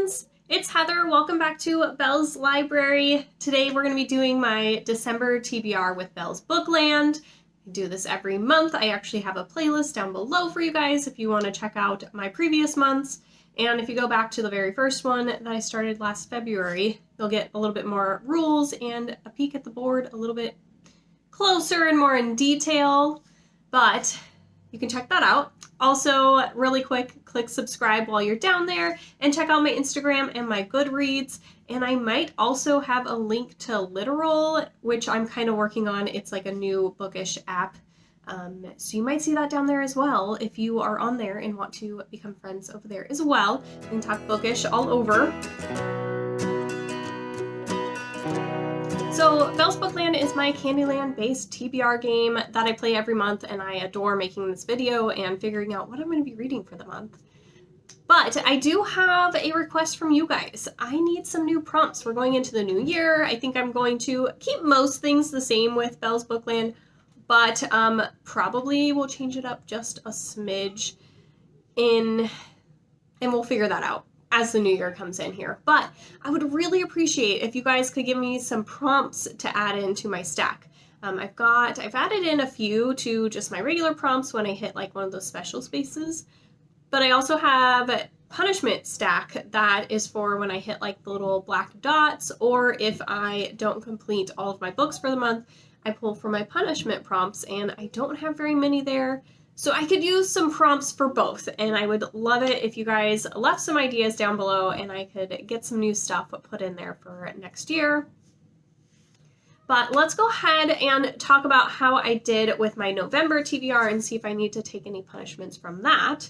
friends, it's Heather. Welcome back to Belle's Library. Today we're going to be doing my December TBR with Belle's Bookland. I do this every month. I actually have a playlist down below for you guys if you want to check out my previous months. And if you go back to the very first one that I started last February, you'll get a little bit more rules and a peek at the board a little bit closer and more in detail. But you can check that out. Also, really quick, click subscribe while you're down there and check out my Instagram and my Goodreads. And I might also have a link to Literal, which I'm kind of working on. It's like a new bookish app. So you might see that down there as well if you are on there and want to become friends over there as well. We can talk bookish all over. So Belle's Bookland is my Candyland-based TBR game that I play every month, and I adore making this video and figuring out what I'm going to be reading for the month. But I do have a request from you guys. I need some new prompts. We're going into the new year. I think I'm going to keep most things the same with Belle's Bookland, but probably we'll change it up just a smidge and we'll figure that out as the new year comes in here. But I would really appreciate if you guys could give me some prompts to add into my stack. I've added in a few to just my regular prompts when I hit like one of those special spaces, but I also have a punishment stack that is for when I hit like the little black dots, or if I don't complete all of my books for the month, I pull for my punishment prompts, and I don't have very many there. So I could use some prompts for both, and I would love it if you guys left some ideas down below and I could get some new stuff put in there for next year. But let's go ahead and talk about how I did with my November TBR and see if I need to take any punishments from that.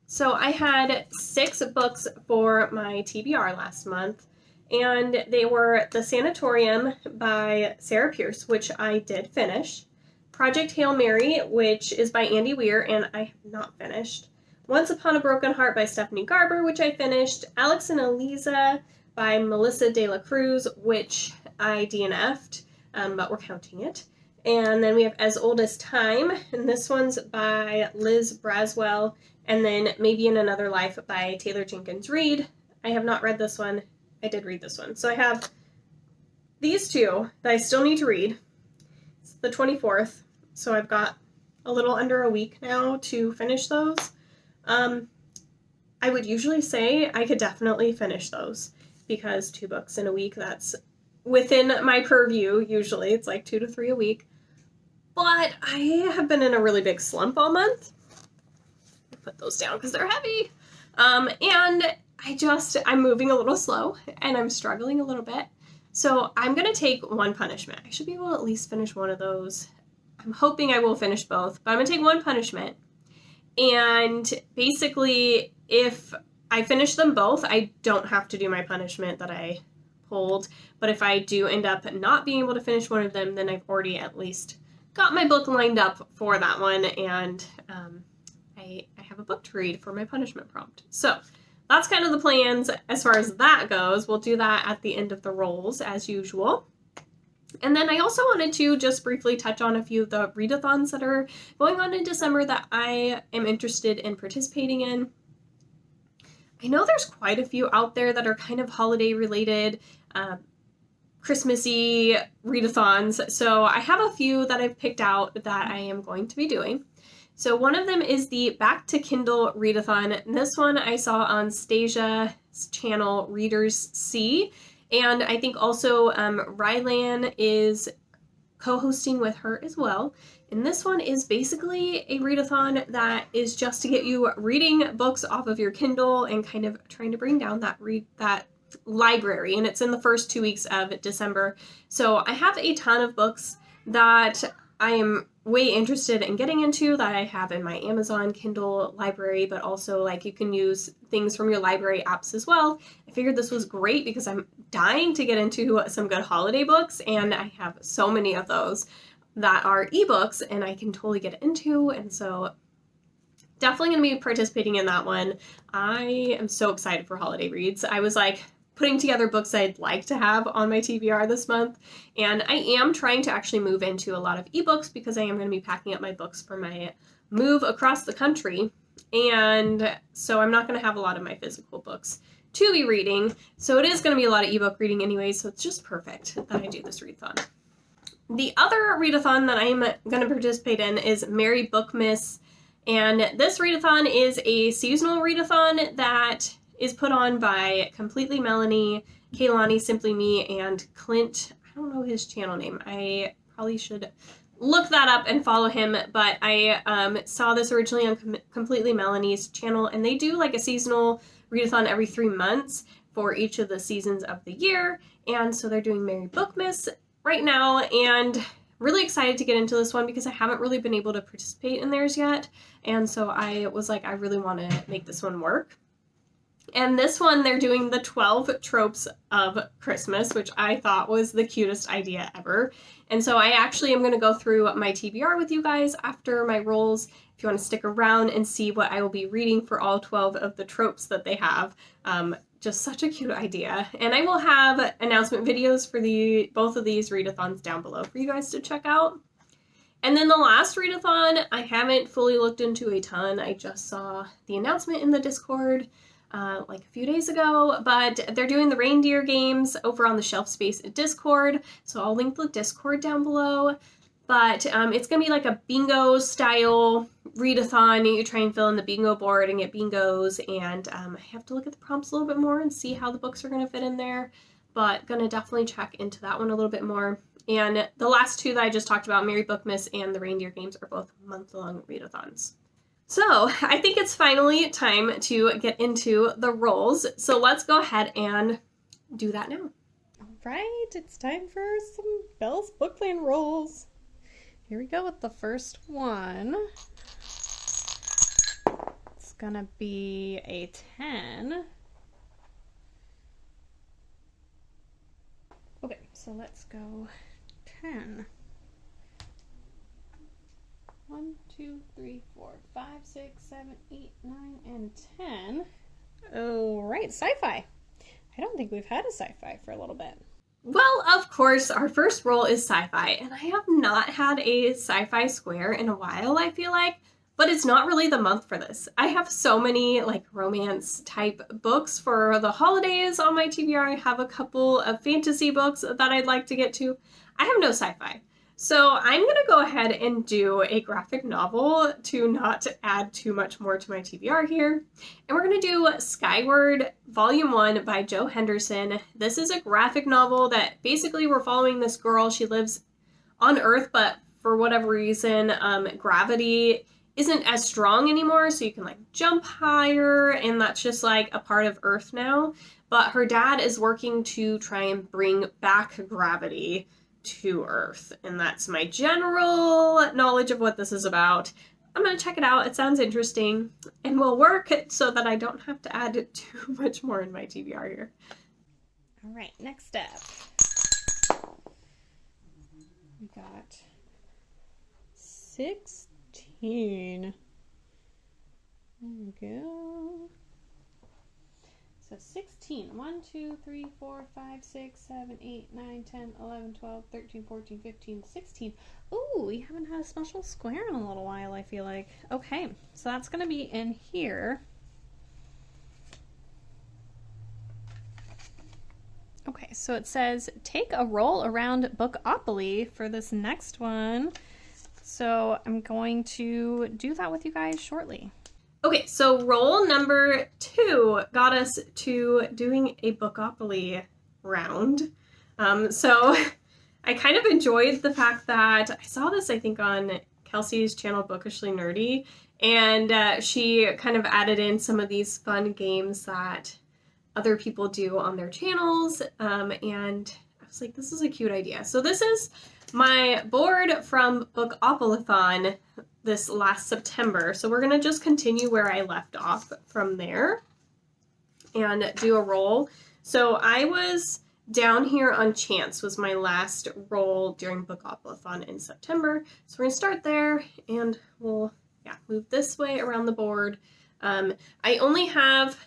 So I had 6 books for my TBR last month, and they were The Sanatorium by Sarah Pierce, which I did finish. Project Hail Mary, which is by Andy Weir, and I have not finished. Once Upon a Broken Heart by Stephanie Garber, which I finished. Alex and Eliza by Melissa De La Cruz, which I DNF'd, but we're counting it. And then we have As Old as Time, and this one's by Liz Braswell. And then Maybe in Another Life by Taylor Jenkins Reid. I have not read this one. I did read this one. So I have these two that I still need to read. It's the 24th. So I've got a little under a week now to finish those. I would usually say I could definitely finish those because 2 books in a week, that's within my purview. Usually it's like 2 to 3 a week. But I have been in a really big slump all month. I put those down because they're heavy. And I'm moving a little slow and I'm struggling a little bit. So I'm going to take one punishment. I should be able to at least finish one of those. I'm hoping I will finish both, but I'm going to take one punishment. And basically, if I finish them both, I don't have to do my punishment that I pulled. But if I do end up not being able to finish one of them, then I've already at least got my book lined up for that one. And I have a book to read for my punishment prompt. So that's kind of the plans as far as that goes. We'll do that at the end of the rolls as usual. And then I also wanted to just briefly touch on a few of the readathons that are going on in December that I am interested in participating in. I know there's quite a few out there that are kind of holiday related, Christmassy readathons. So I have a few that I've picked out that I am going to be doing. So one of them is the Back to Kindle readathon. This one I saw on Stasia's channel, Readers See. And I think also Rylan is co-hosting with her as well. And this one is basically a readathon that is just to get you reading books off of your Kindle and kind of trying to bring down that library. And it's in the first 2 weeks of December. So I have a ton of books that I am way interested in getting into that I have in my Amazon Kindle library, but also like you can use things from your library apps as well. I figured this was great because I'm dying to get into some good holiday books, and I have so many of those that are ebooks and I can totally get into, and so definitely going to be participating in that one. I am so excited for holiday reads. I was like putting together books I'd like to have on my TBR this month. And I am trying to actually move into a lot of ebooks because I am going to be packing up my books for my move across the country. and so I'm not going to have a lot of my physical books to be reading, so it is going to be a lot of ebook reading anyway, so it's just perfect that I do this readathon. The other readathon that I'm going to participate in is Merrry Bookmas, and this readathon is a seasonal readathon that is put on by Completely Melanie, Kaylani, Simply Me, and Clint. I don't know his channel name. I probably should look that up and follow him, but I saw this originally on Completely Melanie's channel, and they do like a seasonal readathon every 3 months for each of the seasons of the year, and so they're doing Merrry Bookmas right now, and really excited to get into this one because I haven't really been able to participate in theirs yet, and so I was like, I really want to make this one work. And this one, they're doing the 12 tropes of Christmas, which I thought was the cutest idea ever. And so I actually am going to go through my TBR with you guys after my rolls, if you want to stick around and see what I will be reading for all 12 of the tropes that they have. Just such a cute idea. And I will have announcement videos for both of these readathons down below for you guys to check out. And then the last readathon, I haven't fully looked into a ton. I just saw the announcement in the Discord like a few days ago, but they're doing the reindeer games over on the Shelf Space Discord, so I'll link the Discord down below. But it's gonna be like a bingo style readathon. You try and fill in the bingo board and get bingos, and I have to look at the prompts a little bit more and see how the books are gonna fit in there, but gonna definitely check into that one a little bit more. And the last two that I just talked about, Merrry Bookmas and the reindeer games, are both month-long readathons. So I think it's finally time to get into the rolls. So let's go ahead and do that now. All right, it's time for some Belle's Bookland rolls. Here we go with the first one. It's gonna be a 10. Okay, so let's go 10. 1, 2, 3, 4, 5, 6, 7, 8, 9, and 10. Oh, right, sci-fi. I don't think we've had a sci-fi for a little bit. Well, of course, our first roll is sci-fi, and I have not had a sci-fi square in a while, I feel like, but it's not really the month for this. I have so many like romance type books for the holidays on my TBR. I have a couple of fantasy books that I'd like to get to. I have no sci-fi. So I'm going to go ahead and do a graphic novel to not add too much more to my TBR here. And we're going to do Skyward Volume 1 by Jo Henderson. This is a graphic novel that basically we're following this girl. She lives on Earth, but for whatever reason, gravity isn't as strong anymore, so you can like jump higher, and that's just like a part of Earth now. But her dad is working to try and bring back gravity to Earth, and that's my general knowledge of what this is about. I'm gonna check it out. It sounds interesting and will work so that I don't have to add too much more in my TBR here. All right, next up, we got 16. There we go. So 16. 1, 2, 3, 4, 5, 6, 7, 8, 9, 10, 11, 12, 13, 14, 15, 16. Ooh, we haven't had a special square in a little while, I feel like. Okay, so that's going to be in here. Okay, so it says, take a roll around Bookopoly for this next one. So I'm going to do that with you guys shortly. Okay, so roll number 2 got us to doing a Bookopoly round. So I kind of enjoyed the fact that I saw this, I think, on Kelsey's channel, Bookishly Nerdy, and she kind of added in some of these fun games that other people do on their channels, and I was like, this is a cute idea. So this is my board from Bookopoly-thon this last September. So we're gonna just continue where I left off from there and do a roll. So I was down here on Chance was my last roll during Bookopoly-thon in September. So we're gonna start there and we'll move this way around the board. I only have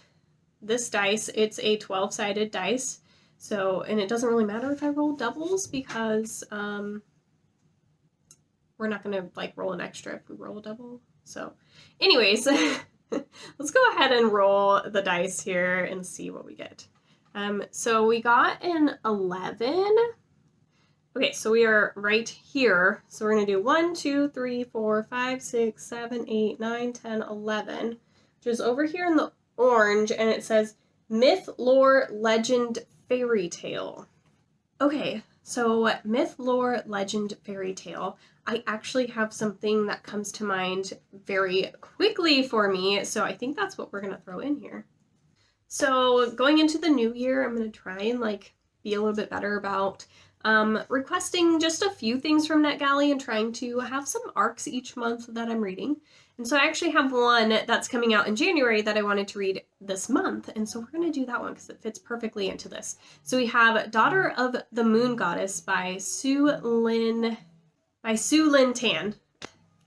this dice. It's a 12-sided dice. So, and it doesn't really matter if I roll doubles because we're not going to like roll an extra if we roll a double. So anyways, Let's go ahead and roll the dice here and see what we get. So we got an 11. Okay, so we are right here. So we're going to do 1, 2, 3, 4, 5, 6, 7, 8, 9, 10, 11, which is over here in the orange, and it says myth, lore, legend, fairy tale. Okay, so myth, lore, legend, fairy tale. I actually have something that comes to mind very quickly for me, so I think that's what we're going to throw in here. So going into the new year, I'm going to try and be a little bit better about requesting just a few things from NetGalley and trying to have some arcs each month that I'm reading. And so I actually have one that's coming out in January that I wanted to read this month. And so we're going to do that one because it fits perfectly into this. So we have Daughter of the Moon Goddess by Sue Lin Tan.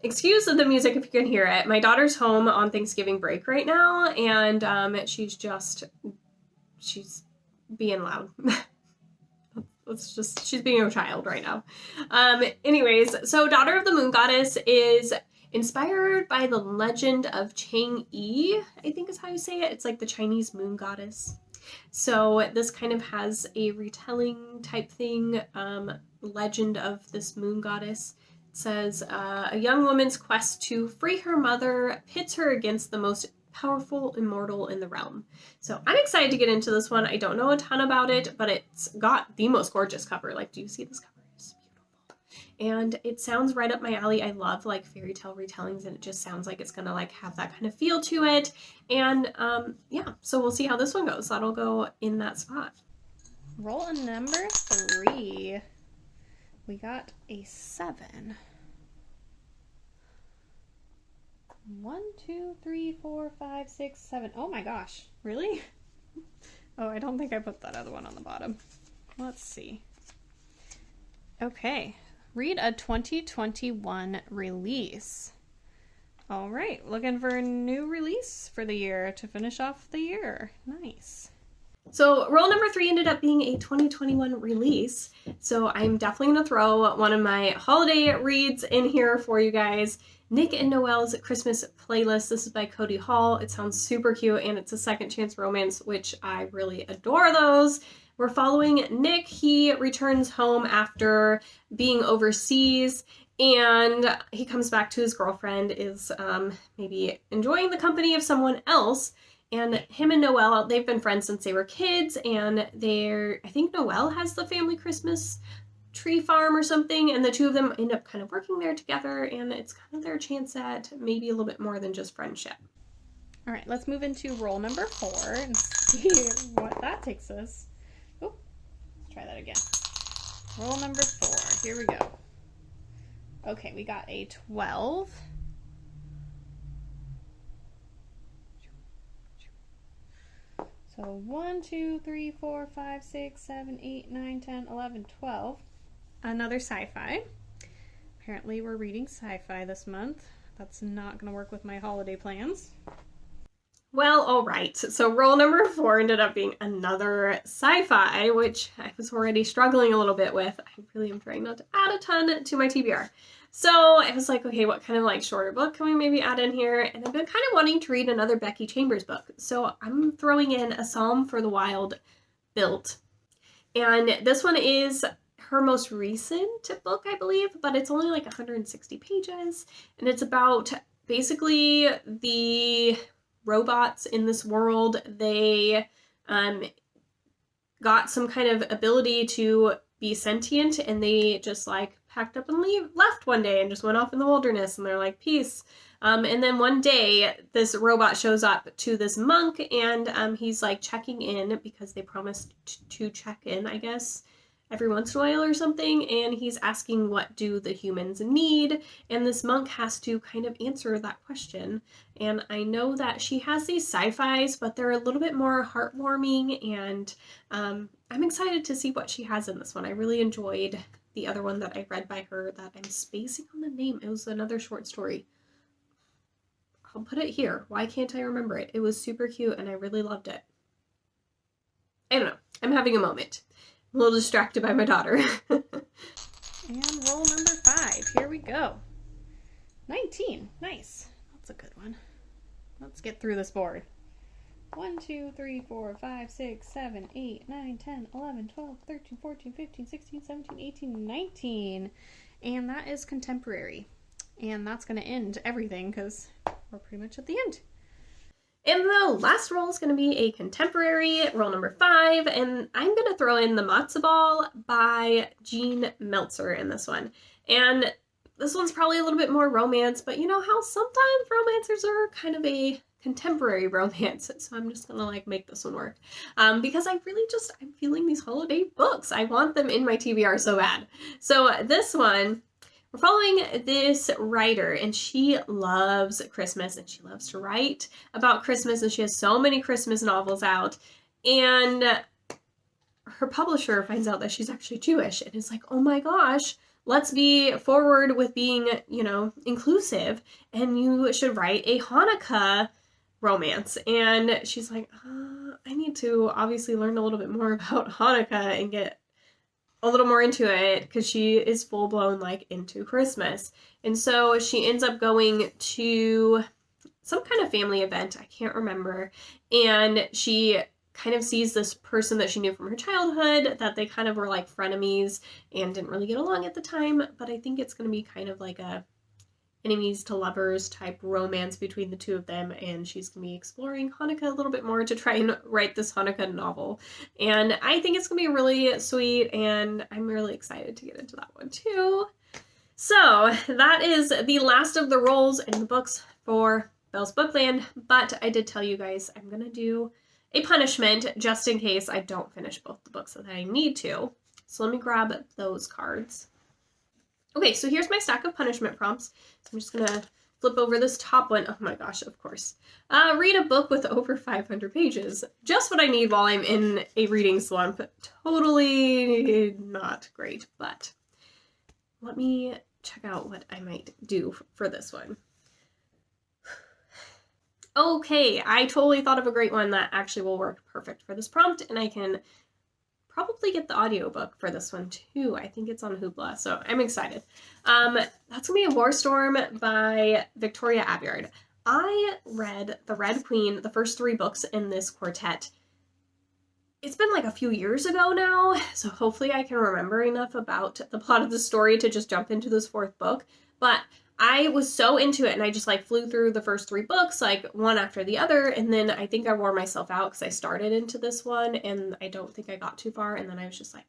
Excuse the music if you can hear it. My daughter's home on Thanksgiving break right now, and she's being loud. She's being a child right now. Anyways, so Daughter of the Moon Goddess is inspired by the legend of Chang'e, I think is how you say it. It's like the Chinese moon goddess. So this kind of has a retelling type thing, legend of this moon goddess. It says, a young woman's quest to free her mother pits her against the most powerful immortal in the realm. So I'm excited to get into this one. I don't know a ton about it, but it's got the most gorgeous cover. Do you see this cover? It's beautiful. And it sounds right up my alley. I love fairy tale retellings, and it just sounds like it's gonna have that kind of feel to it. And yeah, so we'll see how this one goes. That'll go in that spot. Roll a number 3. We got a 7. 1, 2, 3, 4, 5, 6, 7. Oh my gosh, really? Oh, I don't think I put that other one on the bottom. Let's see. Okay, read a 2021 release. All right, looking for a new release for the year to finish off the year. Nice. So roll number 3 ended up being a 2021 release. So I'm definitely going to throw one of my holiday reads in here for you guys. Nick and Noelle's Christmas Playlist. This is by Cody Hall. It sounds super cute, and it's a second chance romance, which I really adore those. We're following Nick. He returns home after being overseas, and he comes back to his girlfriend, is maybe enjoying the company of someone else. And him and Noelle, they've been friends since they were kids, and I think Noelle has the family Christmas tree farm or something, and the two of them end up kind of working there together, and it's kind of their chance at maybe a little bit more than just friendship. All right, let's move into roll number 4 and see what that takes us. Oh, let's try that again. Roll number 4, here we go. Okay, we got a 12. So 1, 2, 3, 4, 5, 6, 7, 8, 9, 10, 11, 12. Another sci-fi. Apparently we're reading sci-fi this month. That's not going to work with my holiday plans. Well, all right. So roll number 4 ended up being another sci-fi, which I was already struggling a little bit with. I really am trying not to add a ton to my TBR. So I was like, okay, what kind of shorter book can we maybe add in here? And I've been kind of wanting to read another Becky Chambers book. So I'm throwing in A Psalm for the Wild Built. And this one is her most recent book, I believe, but it's only 160 pages. And it's about basically the robots in this world. They got some kind of ability to be sentient, and they just packed up and left one day and just went off in the wilderness, and they're like, peace. And then one day this robot shows up to this monk, and he's checking in because they promised to check in, I guess, every once in a while or something, and he's asking what do the humans need, and this monk has to kind of answer that question. And I know that she has these sci-fis, but they're a little bit more heartwarming, and I'm excited to see what she has in this one. I really enjoyed the other one that I read by her that I'm spacing on the name. It was another short story. I'll put it here. Why can't I remember it? It was super cute, and I really loved it. I don't know. I'm having a moment. I'm a little distracted by my daughter. And roll number 5. Here we go. 19. Nice. That's a good one. Let's get through this board. 1, 2, 3, 4, 5, 6, 7, 8, 9, 10, 11, 12, 13, 14, 15, 16, 17, 18, 19. And that is contemporary. And that's going to end everything because we're pretty much at the end. And the last roll is going to be a contemporary, roll number 5, and I'm going to throw in The Matzo Ball by Jean Meltzer in this one. And this one's probably a little bit more romance, but you know how sometimes romancers are kind of a contemporary romance, so I'm just gonna like make this one work because I'm feeling these holiday books. I want them in my TBR so bad. So this one, we're following this writer, and she loves Christmas, and she loves to write about Christmas, and she has so many Christmas novels out, and her publisher finds out that she's actually Jewish, and is like, oh my gosh, let's be forward with being, you know, inclusive, and you should write a Hanukkah romance. And she's like, I need to obviously learn a little bit more about Hanukkah and get a little more into it, because she is full-blown like into Christmas. And so she ends up going to some kind of family event, I can't remember, and she kind of sees this person that she knew from her childhood, that they kind of were like frenemies and didn't really get along at the time, but I think it's going to be kind of like a enemies to lovers type romance between the two of them, and she's going to be exploring Hanukkah a little bit more to try and write this Hanukkah novel. And I think it's going to be really sweet, and I'm really excited to get into that one too. So that is the last of the rolls in the books for Belle's Bookland, but I did tell you guys I'm going to do a punishment just in case I don't finish both the books that I need to. So let me grab those cards. Okay, so here's my stack of punishment prompts. So I'm just gonna flip over this top one. Oh my gosh, of course. Read a book with over 500 pages. Just what I need while I'm in a reading slump. Totally not great, but let me check out what I might do for this one. Okay, I totally thought of a great one that actually will work perfect for this prompt, and I can probably get the audiobook for this one too. I think it's on Hoopla, so I'm excited. That's gonna be A War Storm by Victoria Aveyard. I read The Red Queen, the first 3 books in this quartet. It's been like a few years ago now, so hopefully I can remember enough about the plot of the story to just jump into this 4th book, but I was so into it, and I just like flew through the first 3 books, like one after the other, and then I think I wore myself out because I started into this one, and I don't think I got too far, and then I was just like,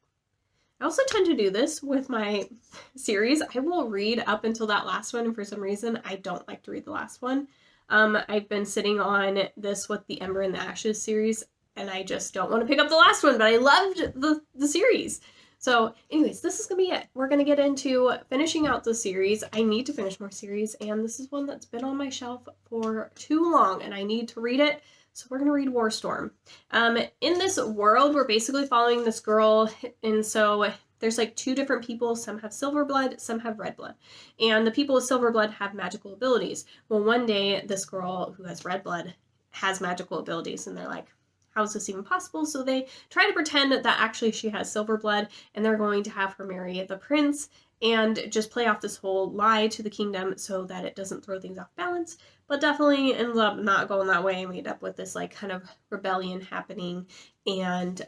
I also tend to do this with my series. I will read up until that last one, and for some reason, I don't like to read the last one. I've been sitting on this with the Ember and the Ashes series, and I just don't want to pick up the last one, but I loved the series. So anyways, this is going to be it. We're going to get into finishing out the series. I need to finish more series, and this is one that's been on my shelf for too long, and I need to read it. So we're going to read War Storm. In this world, we're basically following this girl, and so there's like 2 different people. Some have silver blood, some have red blood. And the people with silver blood have magical abilities. Well, one day, this girl who has red blood has magical abilities, and they're like, how is this even possible? So they try to pretend that actually she has silver blood, and they're going to have her marry the prince and just play off this whole lie to the kingdom so that it doesn't throw things off balance, but definitely ends up not going that way, and we end up with this like kind of rebellion happening, and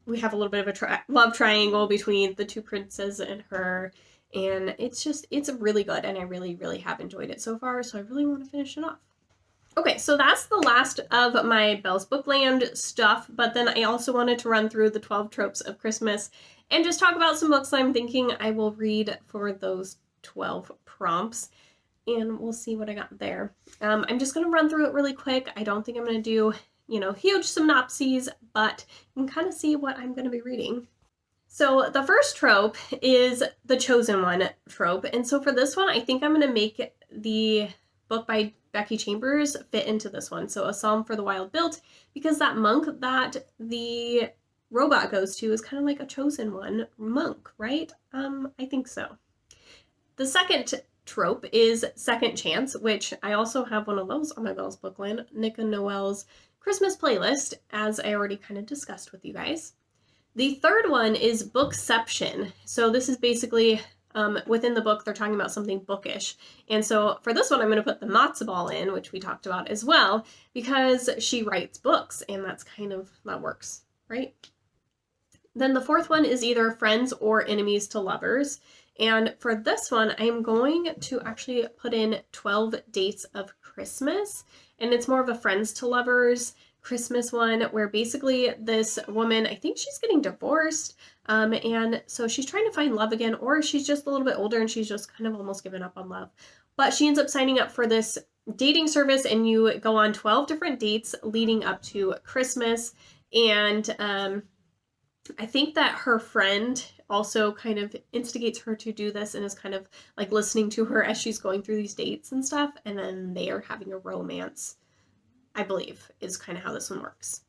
we have a little bit of a love triangle between the 2 princes and her, and it's really good, and I really, really have enjoyed it so far, so I really want to finish it off. Okay, so that's the last of my Belle's Bookland stuff, but then I also wanted to run through the 12 tropes of Christmas and just talk about some books I'm thinking I will read for those 12 prompts, and we'll see what I got there. I'm just going to run through it really quick. I don't think I'm going to do, you know, huge synopses, but you can kind of see what I'm going to be reading. So the first trope is the chosen one trope, and so for this one, I think I'm going to make the book by Becky Chambers fit into this one. So A Psalm for the Wild Built, because that monk that the robot goes to is kind of like a chosen one monk, right? I think so. The second trope is Second Chance, which I also have one of those on my Belle's Bookland, Nick and Noelle's Christmas playlist, as I already kind of discussed with you guys. The third one is Bookception. So this is basically within the book, they're talking about something bookish. And so for this one, I'm going to put the matzo ball in, which we talked about as well, because she writes books, and that's kind of, that works, right? Then the fourth one is either friends or enemies to lovers. And for this one, I'm going to actually put in 12 dates of Christmas. And it's more of a friends to lovers Christmas one, where basically this woman, I think she's getting divorced. And so she's trying to find love again, or she's just a little bit older and she's just kind of almost given up on love. But she ends up signing up for this dating service, and you go on 12 different dates leading up to Christmas. And I think that her friend also kind of instigates her to do this and is kind of like listening to her as she's going through these dates and stuff. And then they are having a romance, I believe, is kind of how this one works.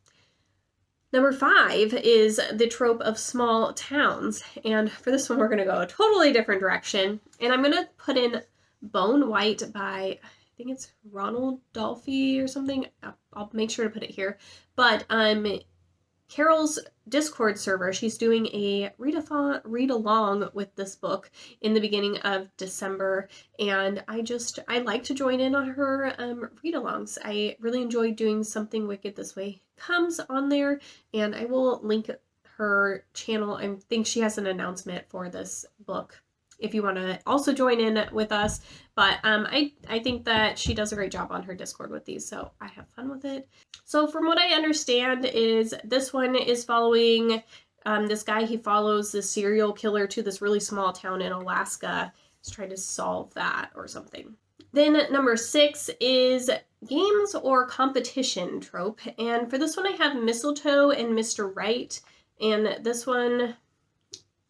Number 5 is the trope of small towns. And for this one, we're going to go a totally different direction. And I'm going to put in Bone White by, I think it's Ronald Dolphy or something. I'll make sure to put it here. But Carol's Discord server, she's doing a read-along with this book in the beginning of December, and I like to join in on her read-alongs. I really enjoy doing Something Wicked This Way Comes on there, and I will link her channel. I think she has an announcement for this book if you want to also join in with us. But I think that she does a great job on her Discord with these, so I have fun with it. So from what I understand is this one is following this guy. He follows this serial killer to this really small town in Alaska. He's trying to solve that or something. Then number 6 is games or competition trope. And for this one, I have Mistletoe and Mr. Right. And this one,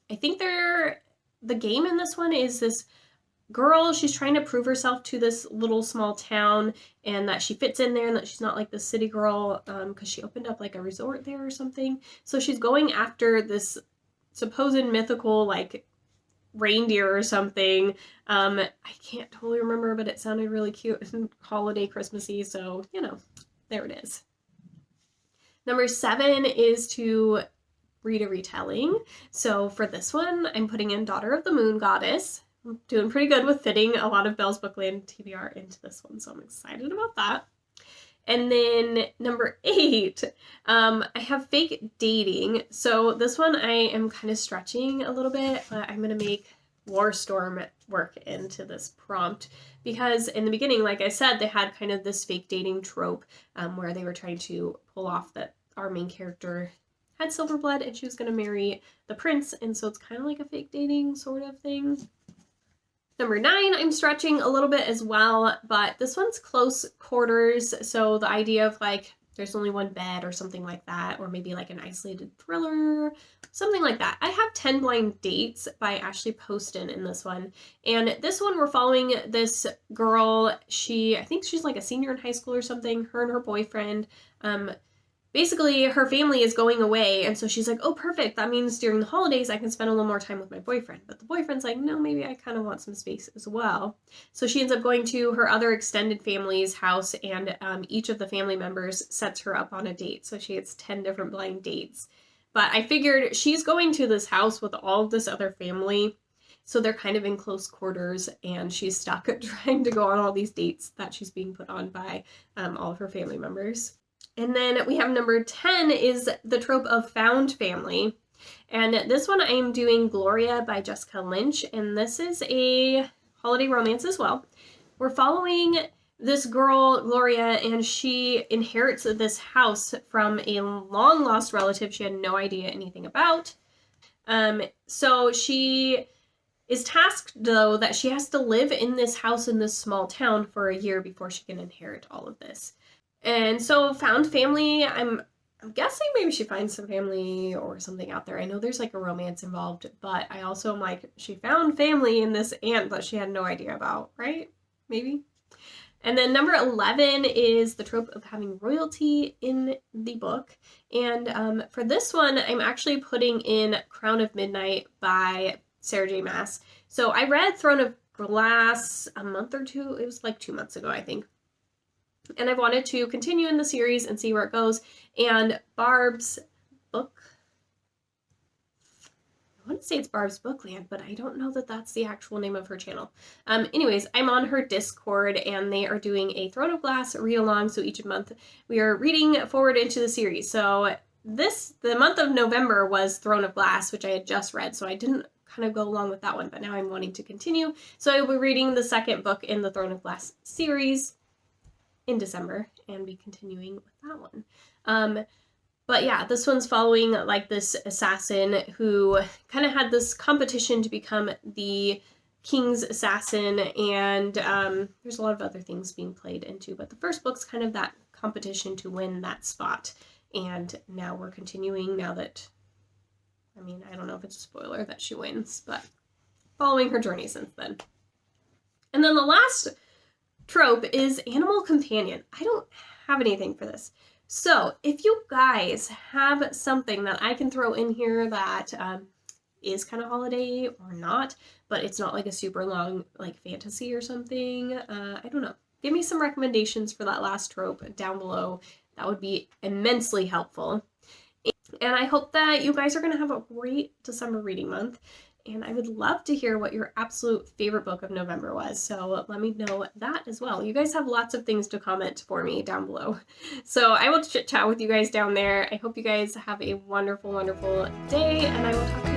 I think the game in this one is this girl, she's trying to prove herself to this little small town and that she fits in there and that she's not like the city girl because she opened up like a resort there or something. So she's going after this supposed mythical like reindeer or something. I can't totally remember, but it sounded really cute and holiday Christmassy, so you know, there it is. Number 7 is to read a retelling. So for this one, I'm putting in Daughter of the Moon Goddess. I'm doing pretty good with fitting a lot of Belle's Bookland TBR into this one, so I'm excited about that. And then number 8, I have Fake Dating. So this one I am kind of stretching a little bit, but I'm going to make War Storm work into this prompt because in the beginning, like I said, they had kind of this fake dating trope where they were trying to pull off that our main character had silver blood and she was going to marry the prince, and so it's kind of like a fake dating sort of thing. Number 9, I'm stretching a little bit as well, but this one's close quarters, so the idea of like there's only one bed or something like that, or maybe like an isolated thriller, something like that. I have 10 Blind Dates by Ashley Poston in this one, and this one we're following this girl. I think she's like a senior in high school or something, her and her boyfriend. Basically, her family is going away, and so she's like, oh, perfect, that means during the holidays I can spend a little more time with my boyfriend. But the boyfriend's like, no, maybe I kind of want some space as well. So she ends up going to her other extended family's house, and each of the family members sets her up on a date. So she gets 10 different blind dates. But I figured she's going to this house with all of this other family, so they're kind of in close quarters, and she's stuck trying to go on all these dates that she's being put on by all of her family members. And then we have number 10 is the trope of found family. And this one I am doing Gloria by Jessica Lynch, and this is a holiday romance as well. We're following this girl, Gloria, and she inherits this house from a long lost relative she had no idea anything about. So she is tasked, though, that she has to live in this house in this small town for a year before she can inherit all of this. And so found family, I'm guessing maybe she finds some family or something out there. I know there's like a romance involved, but I also am like, she found family in this aunt that she had no idea about, right? Maybe. And then number 11 is the trope of having royalty in the book. And for this one, I'm actually putting in Crown of Midnight by Sarah J. Maas. So I read Throne of Glass a month or two, it was like 2 months ago, I think. And I wanted to continue in the series and see where it goes. And Barb's book, want to say it's Barb's Bookland, but I don't know that that's the actual name of her channel. Anyways, I'm on her Discord, and they are doing a Throne of Glass read-along, so each month we are reading forward into the series. So the month of November was Throne of Glass, which I had just read, so I didn't kind of go along with that one, but now I'm wanting to continue. So I will be reading the second book in the Throne of Glass series in December and be continuing with that one. But yeah, this one's following like this assassin who kind of had this competition to become the king's assassin, and there's a lot of other things being played into, but the first book's kind of that competition to win that spot, and now we're continuing now that, I mean, I don't know if it's a spoiler that she wins, but following her journey since then. And then the last trope is Animal Companion. I don't have anything for this. So if you guys have something that I can throw in here that is kind of holiday or not, but it's not like a super long like fantasy or something, I don't know. Give me some recommendations for that last trope down below. That would be immensely helpful. And I hope that you guys are going to have a great December reading month. And I would love to hear what your absolute favorite book of November was. So let me know that as well. You guys have lots of things to comment for me down below. So I will chit chat with you guys down there. I hope you guys have a wonderful, wonderful day, and I will talk to you